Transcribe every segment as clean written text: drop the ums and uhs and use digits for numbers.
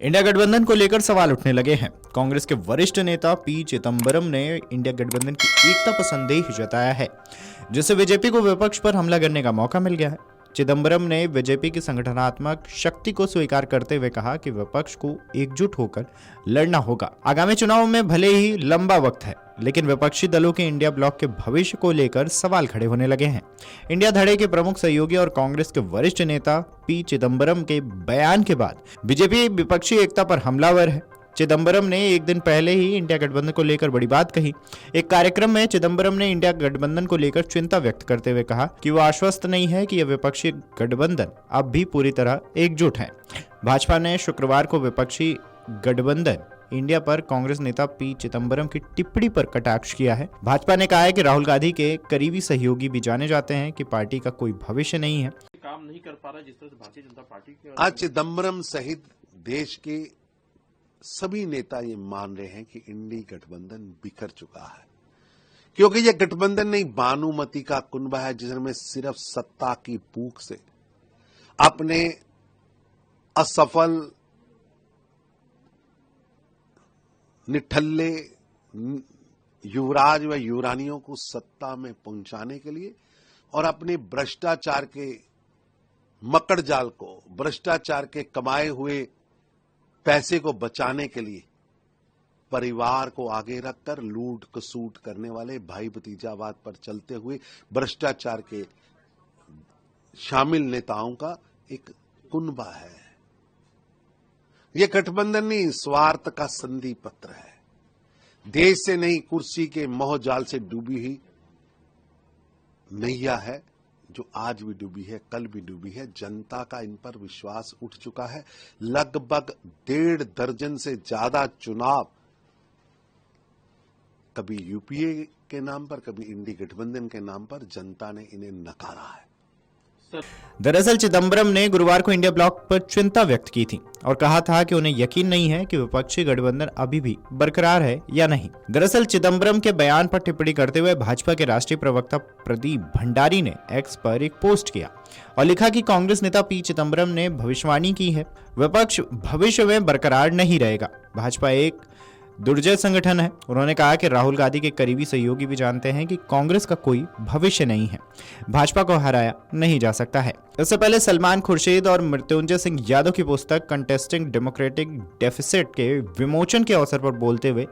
India गठबंधन को लेकर सवाल उठने लगे हैं। कांग्रेस के वरिष्ठ नेता पी चिदंबरम ने इंडिया गठबंधन की एकता पर संदेह जताया है, जिससे बीजेपी को विपक्ष पर हमला करने का मौका मिल गया है। चिदंबरम ने बीजेपी की संगठनात्मक शक्ति को स्वीकार करते हुए कहा कि विपक्ष को एकजुट होकर लड़ना होगा। आगामी चुनाव में भले ही लंबा वक्त है, लेकिन विपक्षी दलों के इंडिया ब्लॉक के भविष्य को लेकर सवाल खड़े होने लगे हैं। इंडिया धड़े के प्रमुख सहयोगी और कांग्रेस के वरिष्ठ नेता पी चिदंबरम के बयान के बाद बीजेपी विपक्षी एकता पर हमलावर है। चिदंबरम ने एक दिन पहले ही इंडिया गठबंधन को लेकर बड़ी बात कही। एक कार्यक्रम में चिदंबरम ने इंडिया गठबंधन को लेकर चिंता व्यक्त करते हुए कहा कि वो आश्वस्त नहीं है कि यह विपक्षी गठबंधन अब भी पूरी तरह एकजुट है। भाजपा ने शुक्रवार को विपक्षी गठबंधन इंडिया पर कांग्रेस नेता पी चिदंबरम की टिप्पणी पर कटाक्ष किया है। भाजपा ने कहा है कि राहुल गांधी के करीबी सहयोगी भी जाने जाते हैं कि पार्टी का कोई भविष्य नहीं है। काम नहीं कर पा रहा जिस तरह से भारतीय जनता पार्टी के आज चिदंबरम सहित देश के सभी नेता ये मान रहे हैं कि इंडी गठबंधन बिखर चुका है, क्योंकि यह गठबंधन नहीं बानुमती का कुनबा है, जिसमें सिर्फ सत्ता की भूख से अपने असफल निठल्ले युवराज व युवरानियों को सत्ता में पहुंचाने के लिए और अपने भ्रष्टाचार के मकड़ जाल को, भ्रष्टाचार के कमाए हुए पैसे को बचाने के लिए परिवार को आगे रखकर लूट कसूट करने वाले भाई भतीजावाद पर चलते हुए भ्रष्टाचार के शामिल नेताओं का एक कुनबा है। यह गठबंधन नहीं, स्वार्थ का संधि पत्र है। देश से नहीं, कुर्सी के मोह जाल से डूबी हुई नैया है, जो आज भी डूबी है, कल भी डूबी है। जनता का इन पर विश्वास उठ चुका है। लगभग 1.5 दर्जन से ज्यादा चुनाव कभी यूपीए के नाम पर, कभी इंडी गठबंधन के नाम पर जनता ने इन्हें नकारा है। दरअसल चिदंबरम ने गुरुवार को इंडिया ब्लॉक पर चिंता व्यक्त की थी और कहा था कि उन्हें यकीन नहीं है कि विपक्षी गठबंधन अभी भी बरकरार है या नहीं। दरअसल चिदंबरम के बयान पर टिप्पणी करते हुए भाजपा के राष्ट्रीय प्रवक्ता प्रदीप भंडारी ने एक्स पर एक पोस्ट किया और लिखा कि कांग्रेस नेता पी चिदंबरम ने भविष्यवाणी की है, विपक्ष भविष्य में बरकरार नहीं रहेगा। भाजपा एक दुर्जय संगठन है। उन्होंने कहा कि राहुल गांधी के करीबी सहयोगी भी जानते हैं कि कांग्रेस का कोई भविष्य नहीं है, भाजपा को हराया नहीं जा सकता है। इससे पहले सलमान खुर्शीद और मृत्युंजय सिंह यादव की पुस्तक कंटेस्टिंग डेमोक्रेटिक डेफिसिट के विमोचन के अवसर पर बोलते हुए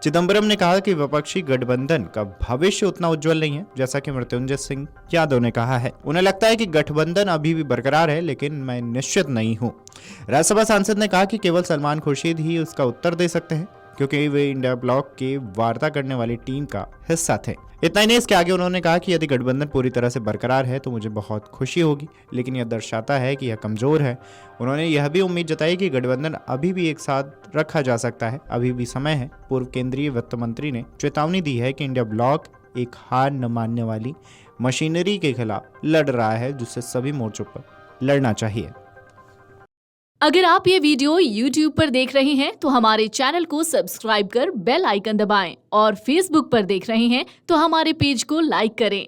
चिदंबरम ने कहा कि विपक्षी गठबंधन का भविष्य उतना उज्जवल नहीं है जैसा कि मृत्युंजय सिंह यादव ने कहा है। उन्हें लगता है कि गठबंधन अभी भी बरकरार है, लेकिन मैं निश्चित नहीं हूँ। राज्यसभा सांसद ने कहा कि केवल सलमान खुर्शीद ही उसका उत्तर दे सकते हैं, क्योंकि वे इंडिया ब्लॉक की वार्ता करने वाली टीम का हिस्सा थे। इतना ही नहीं, इसके आगे उन्होंने कहा कि यदि गठबंधन पूरी तरह से बरकरार है तो मुझे बहुत खुशी होगी, लेकिन यह दर्शाता है कि यह कमजोर है। उन्होंने यह भी उम्मीद जताई कि गठबंधन अभी भी एक साथ रखा जा सकता है, अभी भी समय है। पूर्व केंद्रीय वित्त मंत्री ने चेतावनी दी है कि इंडिया ब्लॉक एक हार न मानने वाली मशीनरी के खिलाफ लड़ रहा है, जिससे सभी मोर्चों पर लड़ना चाहिए। अगर आप ये वीडियो YouTube पर देख रहे हैं तो हमारे चैनल को सब्सक्राइब कर बेल आइकन दबाएं और Facebook पर देख रहे हैं तो हमारे पेज को लाइक करें।